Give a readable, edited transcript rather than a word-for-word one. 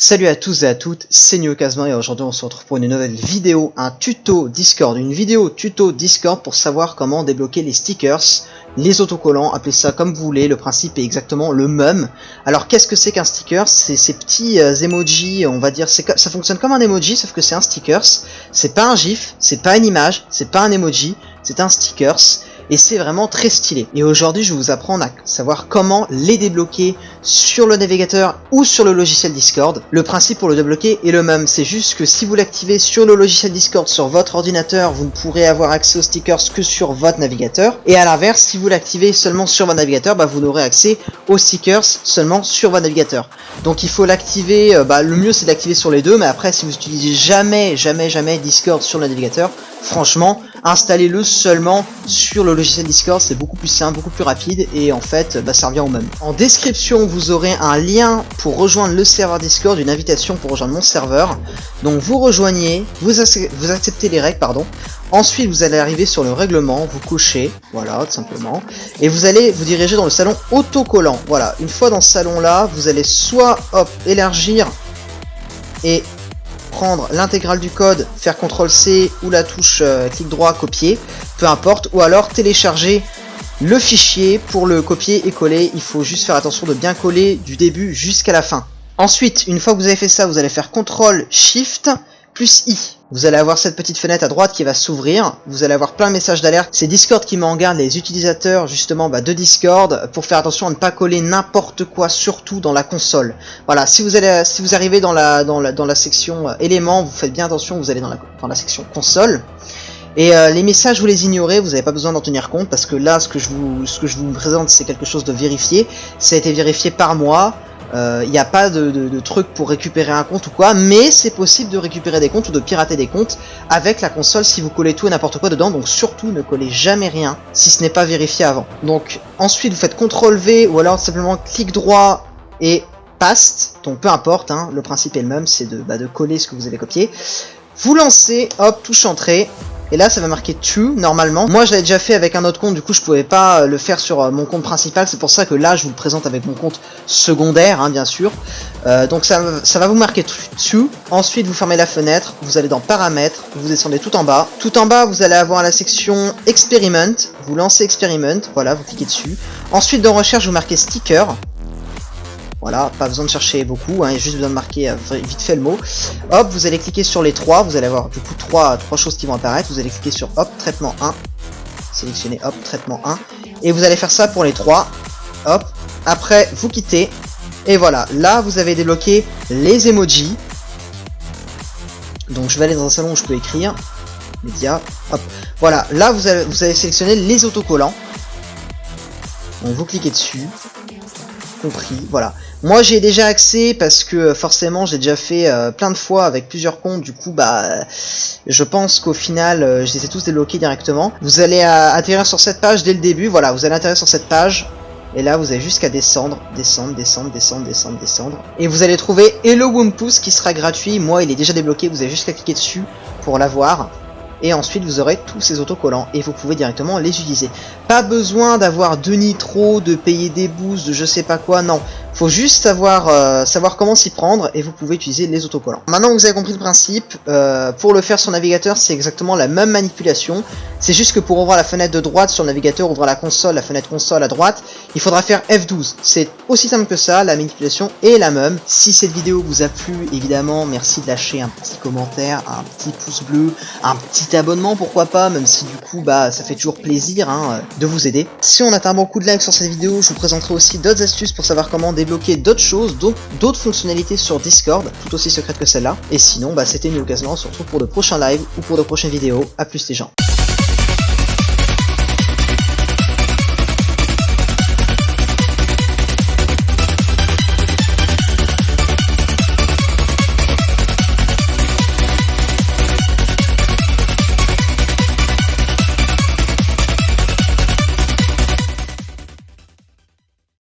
Salut à tous et à toutes, c'est NeoKazma et aujourd'hui on se retrouve pour une nouvelle vidéo, un tuto Discord, une vidéo tuto Discord pour savoir comment débloquer les stickers, les autocollants, appelez ça comme vous voulez, le principe est exactement le même. Alors qu'est-ce que c'est qu'un sticker? C'est ces petits emojis, on va dire, ça fonctionne comme un emoji sauf que c'est un stickers, c'est pas un gif, c'est pas une image, c'est pas un emoji, c'est un stickers. Et c'est vraiment très stylé. Et aujourd'hui, je vais vous apprendre à savoir comment les débloquer sur le navigateur ou sur le logiciel Discord. Le principe pour le débloquer est le même. C'est juste que si vous l'activez sur le logiciel Discord sur votre ordinateur, vous ne pourrez avoir accès aux stickers que sur votre navigateur. Et à l'inverse, si vous l'activez seulement sur votre navigateur, vous n'aurez accès aux stickers seulement sur votre navigateur. Donc il faut l'activer, le mieux c'est d'activer sur les deux. Mais après, si vous utilisez jamais Discord sur le navigateur, franchement, installez-le seulement sur le logiciel Discord, c'est beaucoup plus simple, beaucoup plus rapide et en fait ça revient au même. En description vous aurez un lien pour rejoindre le serveur Discord, une invitation pour rejoindre mon serveur. Donc vous rejoignez, vous acceptez les règles, ensuite vous allez arriver sur le règlement, vous cochez, voilà tout simplement, et vous allez vous diriger dans le salon autocollant. Voilà, une fois dans ce salon là, vous allez soit élargir et prendre l'intégrale du code, faire CTRL-C ou la touche clic droit copier, peu importe, ou alors télécharger le fichier pour le copier et coller. Il faut juste faire attention de bien coller du début jusqu'à la fin. Ensuite, une fois que vous avez fait ça, vous allez faire CTRL-SHIFT plus I. Vous allez avoir cette petite fenêtre à droite qui va s'ouvrir, vous allez avoir plein de messages d'alerte. C'est Discord qui met en garde les utilisateurs justement de Discord pour faire attention à ne pas coller n'importe quoi, surtout dans la console. Voilà, si vous arrivez dans la section éléments, vous faites bien attention, vous allez dans la section console. Et les messages vous les ignorez, vous n'avez pas besoin d'en tenir compte parce que là ce que je vous présente c'est quelque chose de vérifié. Ça a été vérifié par moi. Il n'y a pas de truc pour récupérer un compte ou quoi, mais c'est possible de récupérer des comptes ou de pirater des comptes avec la console si vous collez tout et n'importe quoi dedans, donc surtout ne collez jamais rien si ce n'est pas vérifié avant. Donc ensuite vous faites CTRL-V ou alors simplement clic droit et paste, donc peu importe, le principe est le même, c'est de coller ce que vous avez copié. Vous lancez, hop, touche entrée. Et là ça va marquer true normalement. Moi je l'avais déjà fait avec un autre compte, du coup je pouvais pas le faire sur mon compte principal. C'est pour ça que là je vous le présente avec mon compte secondaire, bien sûr. Donc ça va vous marquer true. Ensuite vous fermez la fenêtre, vous allez dans paramètres, vous descendez tout en bas. Tout en bas vous allez avoir la section experiment. Vous lancez experiment, voilà, vous cliquez dessus. Ensuite dans recherche vous marquez sticker. Voilà, pas besoin de chercher beaucoup, il y a juste besoin de marquer vite fait le mot. Hop, vous allez cliquer sur les trois, vous allez avoir du coup trois choses qui vont apparaître. Vous allez cliquer sur hop, traitement 1, sélectionnez hop, traitement 1, et vous allez faire ça pour les trois. Hop, après vous quittez, et voilà, là vous avez débloqué les emojis. Donc je vais aller dans un salon où je peux écrire, média, hop, voilà, là vous allez sélectionner les autocollants. Donc vous cliquez dessus, compris, voilà. Moi j'ai déjà accès parce que forcément j'ai déjà fait plein de fois avec plusieurs comptes, du coup je pense qu'au final je les ai tous débloqués directement. Vous allez atterrir sur cette page dès le début, voilà, vous allez atterrir sur cette page et là vous avez juste qu'à descendre, et vous allez trouver Hello Wumpus qui sera gratuit. Moi il est déjà débloqué, vous avez juste qu'à cliquer dessus pour l'avoir. Et ensuite vous aurez tous ces autocollants et vous pouvez directement les utiliser. Pas besoin d'avoir de nitro, de payer des boosts, de je sais pas quoi, non. Faut juste savoir comment s'y prendre et vous pouvez utiliser les autocollants. Maintenant que vous avez compris le principe, pour le faire sur navigateur c'est exactement la même manipulation. C'est juste que pour ouvrir la fenêtre de droite sur le navigateur, ouvrir la console, la fenêtre console à droite, il faudra faire F12. C'est aussi simple que ça, la manipulation est la même. Si cette vidéo vous a plu, évidemment, merci de lâcher un petit commentaire, un petit pouce bleu, un petit abonnement, pourquoi pas, même si du coup ça fait toujours plaisir de vous aider. Si on atteint un bon coup de like sur cette vidéo, je vous présenterai aussi d'autres astuces pour savoir comment débloquer d'autres choses, d'autres fonctionnalités sur Discord, tout aussi secrètes que celle-là. Et sinon, c'était NeoKazma, on se retrouve pour de prochains lives ou pour de prochaines vidéos. A plus les gens.